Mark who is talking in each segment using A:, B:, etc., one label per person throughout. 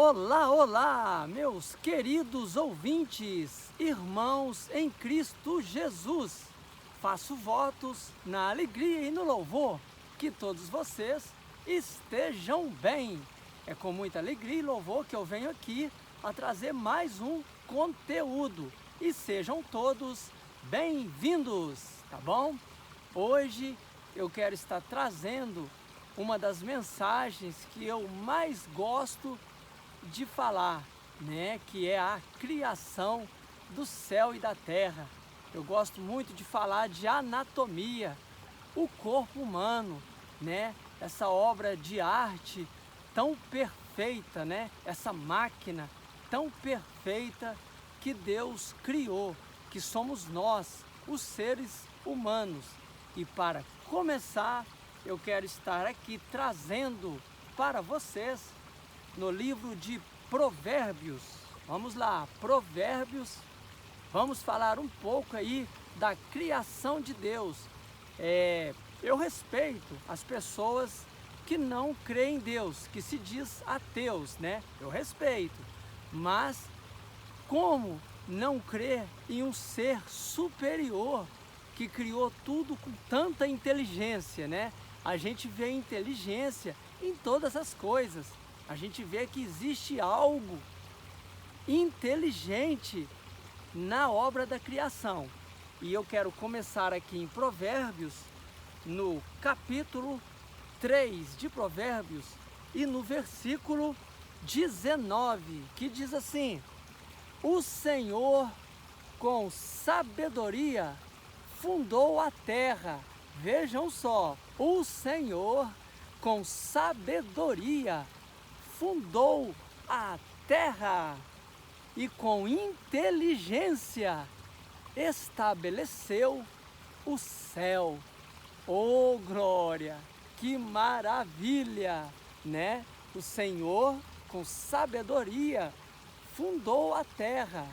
A: Olá, olá, meus queridos ouvintes, irmãos em Cristo Jesus. Faço votos na alegria e no louvor que todos vocês estejam bem. É com muita alegria e louvor que eu venho aqui a trazer mais um conteúdo. E sejam todos bem-vindos, tá bom? Hoje eu quero estar trazendo uma das mensagens que eu mais gosto de falar, né, que é a criação do céu e da terra. Eu gosto muito de falar de anatomia, o corpo humano, né, essa obra de arte tão perfeita, né, essa máquina tão perfeita que Deus criou, que somos nós, os seres humanos. E para começar, eu quero estar aqui trazendo para vocês no livro de Provérbios. Vamos lá, Provérbios. Vamos falar um pouco aí da criação de Deus. Eu respeito as pessoas que não creem em Deus, que se diz ateus, né? Eu respeito. Mas como não crer em um ser superior que criou tudo com tanta inteligência, né? A gente vê inteligência em todas as coisas. A gente vê que existe algo inteligente na obra da criação. E eu quero começar aqui em Provérbios, no capítulo 3 de Provérbios e no versículo 19, que diz assim: o Senhor com sabedoria fundou a terra. Vejam só, o Senhor com sabedoria fundou a terra e com inteligência estabeleceu o céu. Oh, glória! Que maravilha, né? O Senhor com sabedoria fundou a terra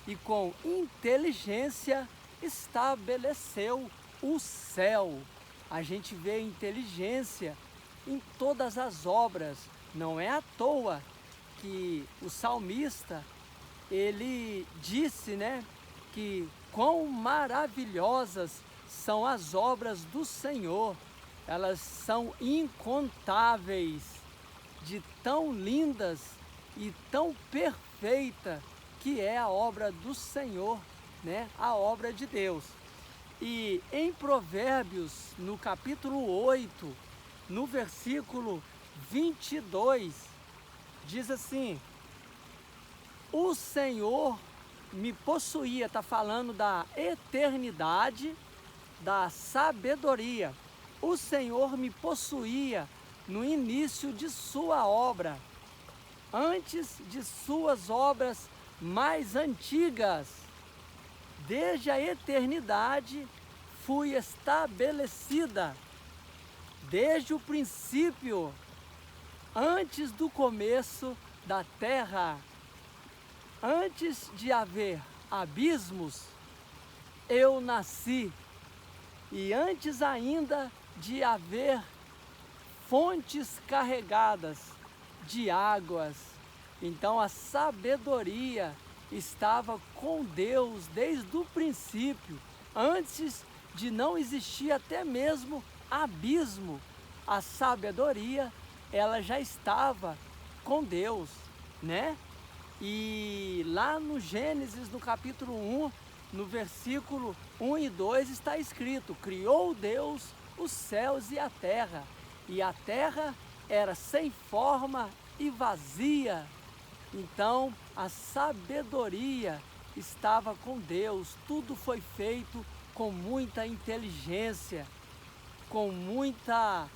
A: e com inteligência estabeleceu o céu. A gente vê inteligência em todas as obras. Não é à toa que o salmista, ele disse, né, que quão maravilhosas são as obras do Senhor. Elas são incontáveis, de tão lindas e tão perfeita que é a obra do Senhor, né, a obra de Deus. E em Provérbios, no capítulo 8, no versículo 22, diz assim: o Senhor me possuía, está falando da eternidade, da sabedoria. O Senhor me possuía no início de sua obra, antes de suas obras mais antigas. Desde a eternidade fui estabelecida, desde o princípio, antes do começo da terra, antes de haver abismos, eu nasci, e antes ainda de haver fontes carregadas de águas. Então a sabedoria estava com Deus desde o princípio, antes de não existir até mesmo abismo. A sabedoria, ela já estava com Deus, né? E lá no Gênesis, no capítulo 1, no versículo 1 e 2, está escrito: criou Deus os céus e a terra era sem forma e vazia. Então a sabedoria estava com Deus, tudo foi feito com muita inteligência, com muita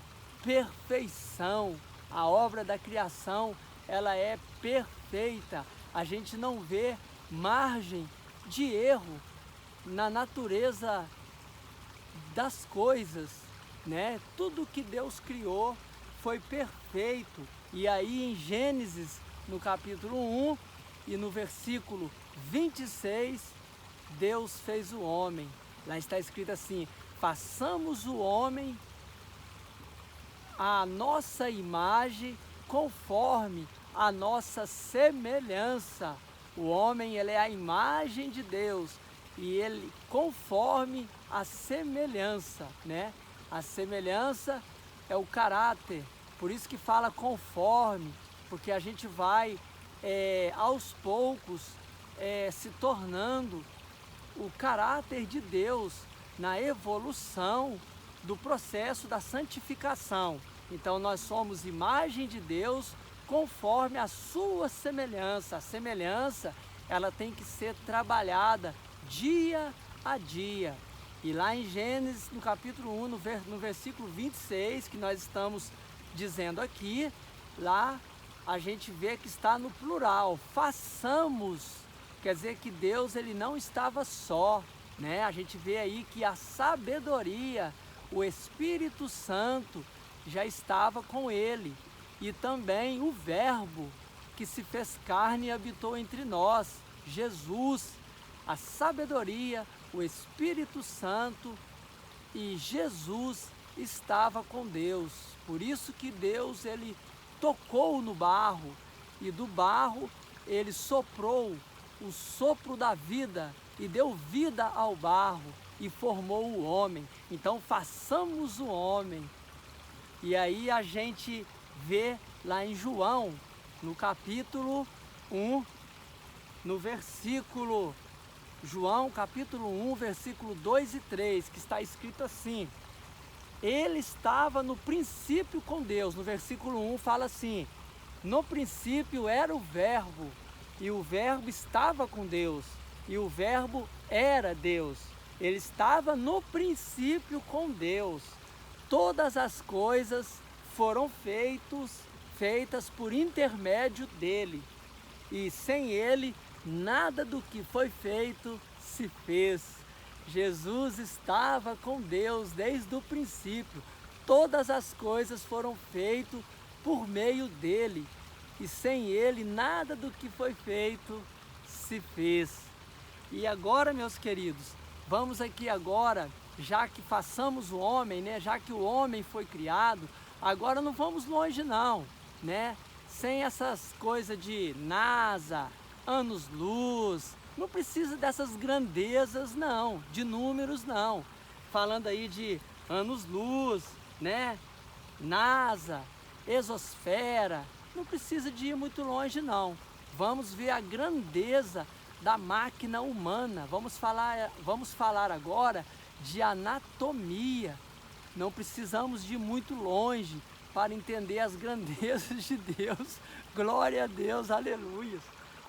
A: perfeição. A obra da criação, ela é perfeita. A gente não vê margem de erro na natureza das coisas, né? Tudo que Deus criou foi perfeito. E aí em Gênesis, no capítulo 1 e no versículo 26, Deus fez o homem. Lá está escrito assim: façamos o homem à nossa imagem, conforme a nossa semelhança. O homem, ele é a imagem de Deus e ele conforme a semelhança, né? A semelhança é o caráter, por isso que fala conforme, porque a gente vai aos poucos se tornando o caráter de Deus na evolução do processo da santificação. Então nós somos imagem de Deus conforme a sua semelhança. A semelhança, ela tem que ser trabalhada dia a dia. E lá em Gênesis, no capítulo 1, no versículo 26, que nós estamos dizendo aqui, lá a gente vê que está no plural, façamos. Quer dizer que Deus, ele não estava só, né? A gente vê aí que a sabedoria, o Espírito Santo já estava com ele. E também o Verbo que se fez carne e habitou entre nós, Jesus. A sabedoria, o Espírito Santo e Jesus estava com Deus. Por isso que Deus, ele tocou no barro e do barro ele soprou o sopro da vida e deu vida ao barro e formou o homem. Então façamos o homem. E aí a gente vê lá em João, no capítulo 1, no versículo, João capítulo 1, versículo 2 e 3, que está escrito assim: ele estava no princípio com Deus. No versículo 1 fala assim: no princípio era o Verbo, e o Verbo estava com Deus, e o Verbo era Deus. Ele estava no princípio com Deus. Todas as coisas foram feitas por intermédio dele, e sem ele nada do que foi feito se fez. Jesus estava com Deus desde o princípio. Todas as coisas foram feitas por meio dele, e sem ele nada do que foi feito se fez. E agora, meus queridos, vamos aqui agora, já que façamos o homem, né? Já que o homem foi criado, agora não vamos longe não, né? Sem essas coisas de NASA, anos-luz, não precisa dessas grandezas não, de números não. Falando aí de anos-luz, né? NASA, exosfera, não precisa de ir muito longe não. Vamos ver a grandeza da máquina humana. Vamos falar agora de anatomia. Não precisamos de ir muito longe para entender as grandezas de Deus. Glória a Deus, aleluia.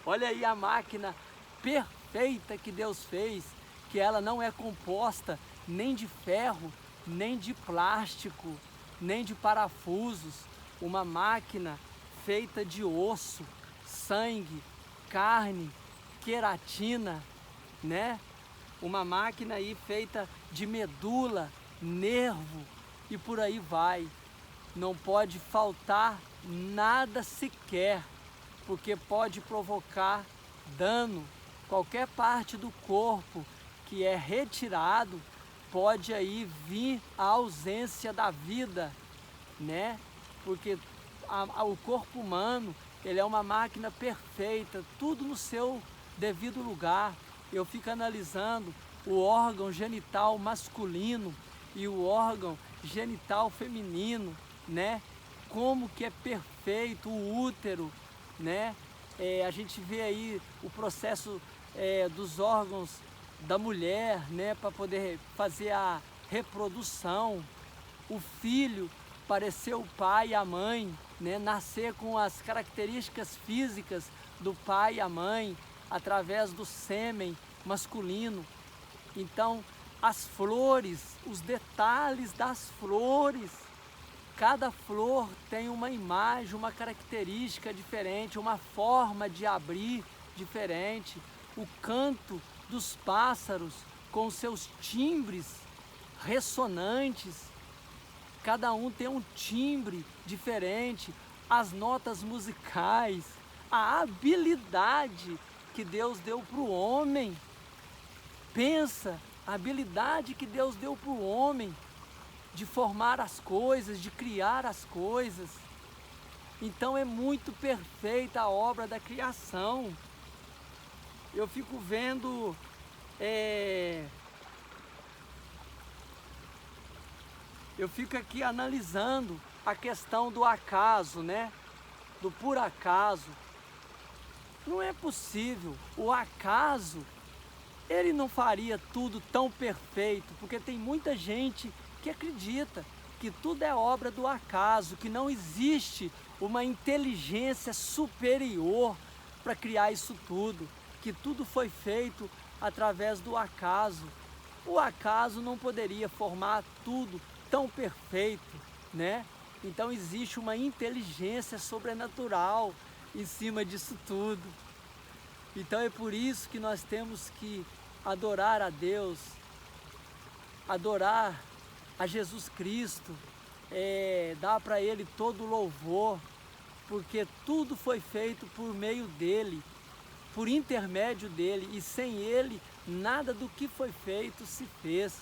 A: Olha aí a máquina perfeita que Deus fez, que ela não é composta nem de ferro, nem de plástico, nem de parafusos. Uma máquina feita de osso, sangue, carne, queratina, né? Uma máquina aí feita de medula, nervo e por aí vai. Não pode faltar nada sequer, porque pode provocar dano. Qualquer parte do corpo que é retirado, pode aí vir a ausência da vida, né? Porque o corpo humano, ele é uma máquina perfeita, tudo no seu devido lugar. Eu fico analisando o órgão genital masculino e o órgão genital feminino, né? Como que é perfeito o útero, né? A gente vê aí o processo dos órgãos da mulher, né? Para poder fazer a reprodução. O filho parecer o pai e a mãe, né? Nascer com as características físicas do pai e a mãe, através do sêmen masculino. Então, as flores, os detalhes das flores, cada flor tem uma imagem, uma característica diferente, uma forma de abrir diferente. O canto dos pássaros com seus timbres ressonantes, cada um tem um timbre diferente. As notas musicais, a habilidade que Deus deu para o homem. Pensa, a habilidade que Deus deu para o homem de formar as coisas, de criar as coisas. Então é muito perfeita a obra da criação. Eu fico vendo eu fico aqui analisando a questão do acaso, né? Do por acaso. Não é possível. O acaso, ele não faria tudo tão perfeito, porque tem muita gente que acredita que tudo é obra do acaso, que não existe uma inteligência superior para criar isso tudo, que tudo foi feito através do acaso. O acaso não poderia formar tudo tão perfeito, né? Então existe uma inteligência sobrenatural em cima disso tudo. Então é por isso que nós temos que adorar a Deus, adorar a Jesus Cristo, dar para Ele todo o louvor, porque tudo foi feito por meio dEle, por intermédio dEle, e sem Ele nada do que foi feito se fez.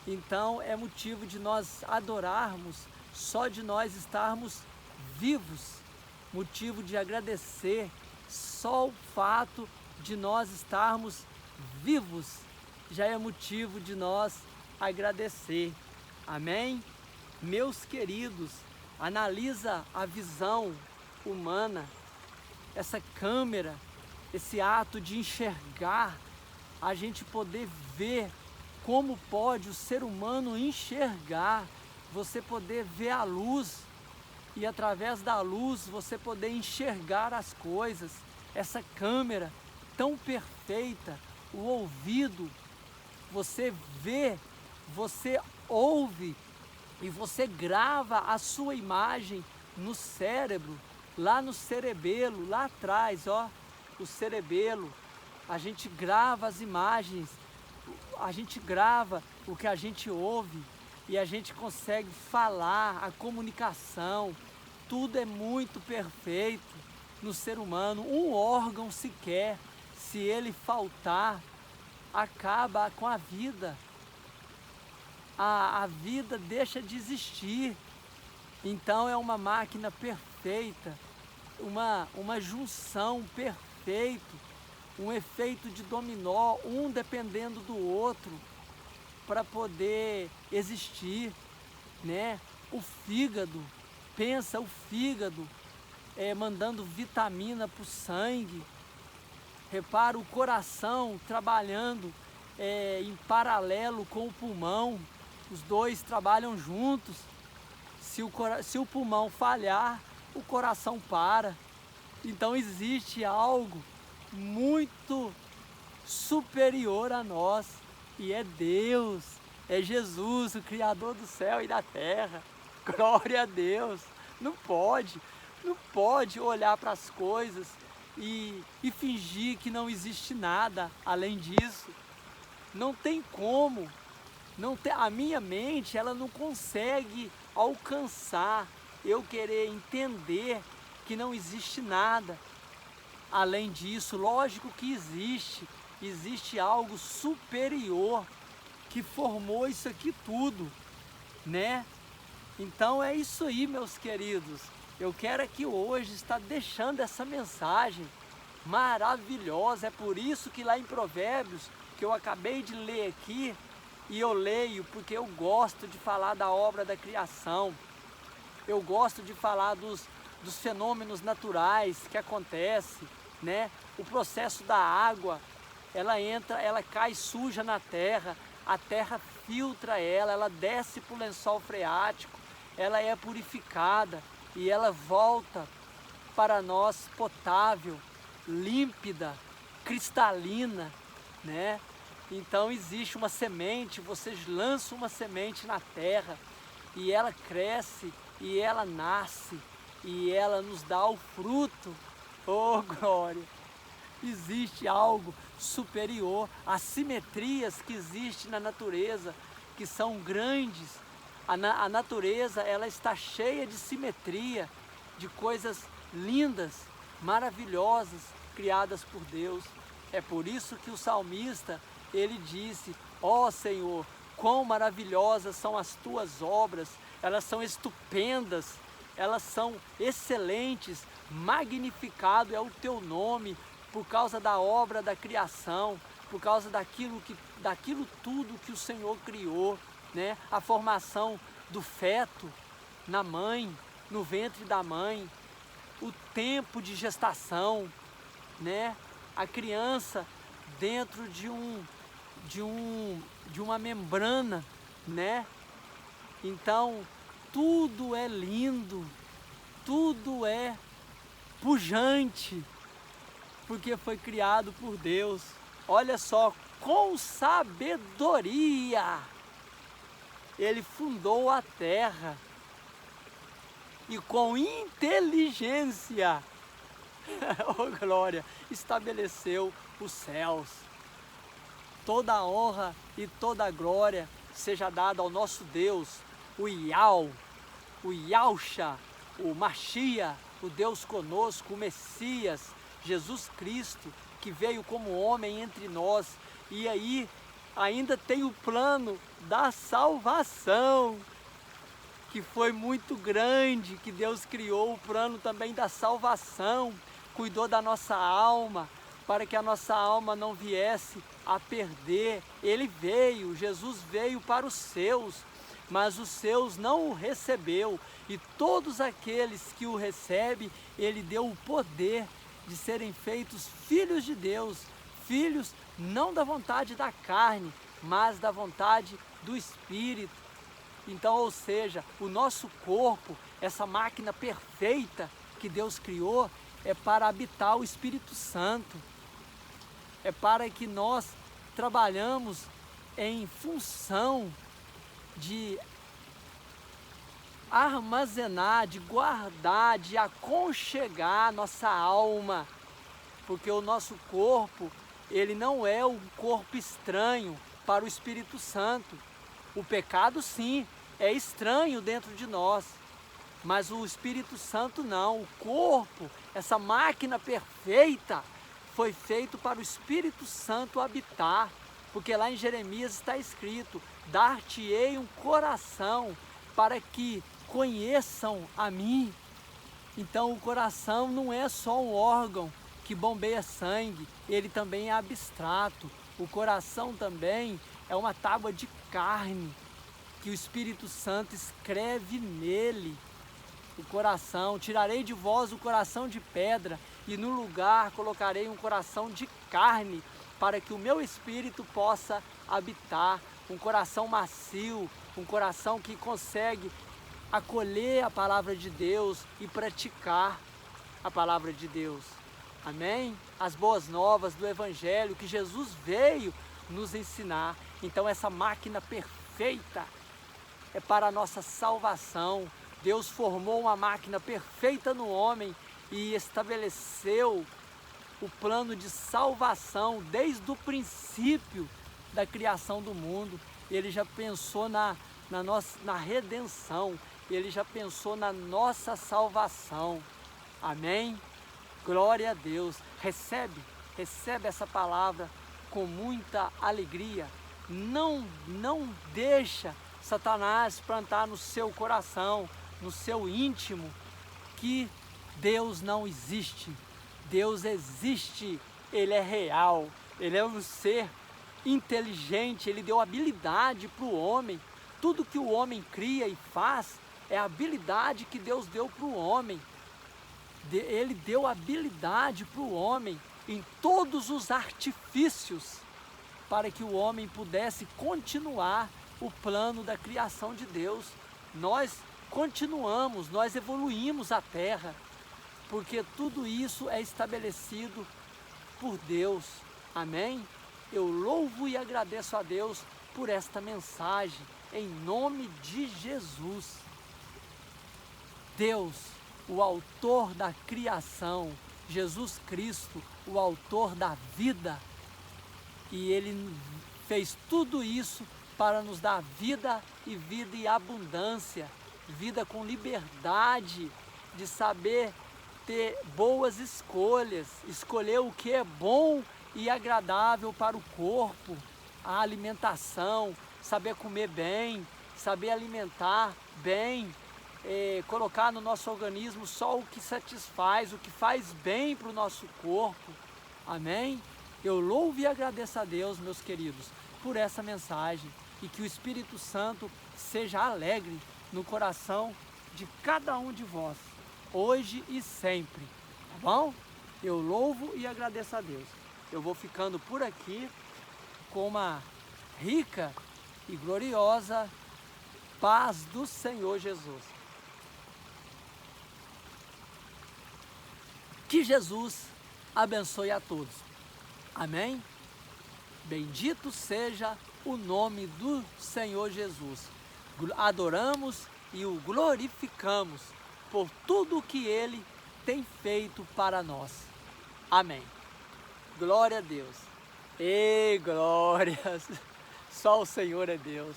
A: Então é motivo de nós adorarmos, só de nós estarmos vivos, motivo de agradecer, só o fato de nós estarmos vivos já é motivo de nós agradecer. Amém? Meus queridos, analisa a visão humana, essa câmera, esse ato de enxergar, a gente poder ver como pode o ser humano enxergar, você poder ver a luz e através da luz você poder enxergar as coisas. Essa câmera tão perfeita, o ouvido, você vê, você ouve e você grava a sua imagem no cérebro, lá no cerebelo, lá atrás, ó, o cerebelo. A gente grava as imagens, a gente grava o que a gente ouve e a gente consegue falar, a comunicação, tudo é muito perfeito no ser humano. Um órgão sequer, se ele faltar, acaba com a vida. A vida deixa de existir. Então é uma máquina perfeita, uma junção perfeita, um efeito de dominó, um dependendo do outro, para poder existir, né? O fígado, pensa o fígado mandando vitamina para o sangue. Repara o coração trabalhando em paralelo com o pulmão, os dois trabalham juntos. Se o pulmão falhar, o coração para. Então existe algo muito superior a nós, e é Deus, é Jesus, o Criador do céu e da terra. Glória a Deus. Não pode olhar para as coisas e fingir que não existe nada além disso. Não tem como. A minha mente, ela não consegue alcançar eu querer entender que não existe nada além disso. Lógico que existe algo superior que formou isso aqui tudo, né? Então é isso aí, meus queridos. Eu quero aqui hoje estar deixando essa mensagem maravilhosa. É por isso que lá em Provérbios, que eu acabei de ler aqui, e eu leio porque eu gosto de falar da obra da criação, eu gosto de falar dos fenômenos naturais que acontecem, né? O processo da água, ela cai suja na terra, a terra filtra ela desce para o lençol freático, ela é purificada e ela volta para nós potável, límpida, cristalina, né? Então existe uma semente, vocês lançam uma semente na terra e ela cresce e ela nasce e ela nos dá o fruto. Oh, glória! Existe algo superior, as simetrias que existem na natureza, que são grandes. A natureza, ela está cheia de simetria, de coisas lindas, maravilhosas, criadas por Deus. É por isso que o salmista, ele disse: ó Senhor, quão maravilhosas são as tuas obras, elas são estupendas, elas são excelentes, magnificado é o teu nome, por causa da obra da criação, por causa daquilo tudo que o Senhor criou, né? A formação do feto na mãe, no ventre da mãe, o tempo de gestação, né? A criança dentro de uma membrana, né? Então, tudo é lindo, tudo é pujante, porque foi criado por Deus. Olha só, com sabedoria, Ele fundou a terra, e com inteligência, oh glória, estabeleceu os céus. Toda a honra e toda a glória seja dada ao nosso Deus, o Yahshua, o Mashiach, o Deus conosco, o Messias, Jesus Cristo, que veio como homem entre nós. E aí ainda tem o plano da salvação, que foi muito grande, que Deus criou o plano também da salvação, cuidou da nossa alma, para que a nossa alma não viesse a perder. Ele veio, Jesus veio para os seus, mas os seus não o recebeu, e todos aqueles que o recebem, Ele deu o poder de serem feitos filhos de Deus, filhos não da vontade da carne, mas da vontade do Espírito. Então, ou seja, o nosso corpo, essa máquina perfeita que Deus criou, é para habitar o Espírito Santo, é para que nós trabalhamos em função de armazenar, de guardar, de aconchegar nossa alma, porque o nosso corpo, ele não é um corpo estranho para o Espírito Santo. O pecado sim, é estranho dentro de nós, mas o Espírito Santo não. O corpo, essa máquina perfeita, foi feito para o Espírito Santo habitar, porque lá em Jeremias está escrito: dar-te-ei um coração para que conheçam a mim. Então o coração não é só um órgão que bombeia sangue, ele também é abstrato. O coração também é uma tábua de carne que o Espírito Santo escreve nele. O coração, tirarei de vós o coração de pedra e no lugar colocarei um coração de carne, para que o meu Espírito possa habitar. Um coração macio, um coração que consegue acolher a palavra de Deus e praticar a palavra de Deus. Amém? As boas novas do Evangelho que Jesus veio nos ensinar. Então essa máquina perfeita é para a nossa salvação. Deus formou uma máquina perfeita no homem e estabeleceu o plano de salvação desde o princípio da criação do mundo. Ele já pensou na redenção, Ele já pensou na nossa salvação. Amém? Glória a Deus. Recebe essa palavra com muita alegria. Não deixa Satanás plantar no seu coração, no seu íntimo, que Deus não existe. Deus existe, Ele é real, Ele é um ser inteligente, Ele deu habilidade para o homem. Tudo que o homem cria e faz é a habilidade que Deus deu para o homem. Ele deu habilidade para o homem em todos os artifícios para que o homem pudesse continuar o plano da criação de Deus. Nós continuamos, nós evoluímos a terra, porque tudo isso é estabelecido por Deus. Amém? Eu louvo e agradeço a Deus por esta mensagem, em nome de Jesus. Deus, o autor da criação, Jesus Cristo, o autor da vida, e Ele fez tudo isso para nos dar vida e abundância, vida com liberdade, de saber ter boas escolhas, escolher o que é bom e agradável para o corpo, a alimentação, saber comer bem, saber alimentar bem, colocar no nosso organismo só o que satisfaz, o que faz bem para o nosso corpo. Amém? Eu louvo e agradeço a Deus, meus queridos, por essa mensagem, e que o Espírito Santo seja alegre no coração de cada um de vós, hoje e sempre, tá bom? Eu louvo e agradeço a Deus. Eu vou ficando por aqui com uma rica e gloriosa paz do Senhor Jesus. Que Jesus abençoe a todos. Amém? Bendito seja o nome do Senhor Jesus. Adoramos e o glorificamos por tudo o que Ele tem feito para nós. Amém. Glória a Deus. E glórias. Só o Senhor é Deus.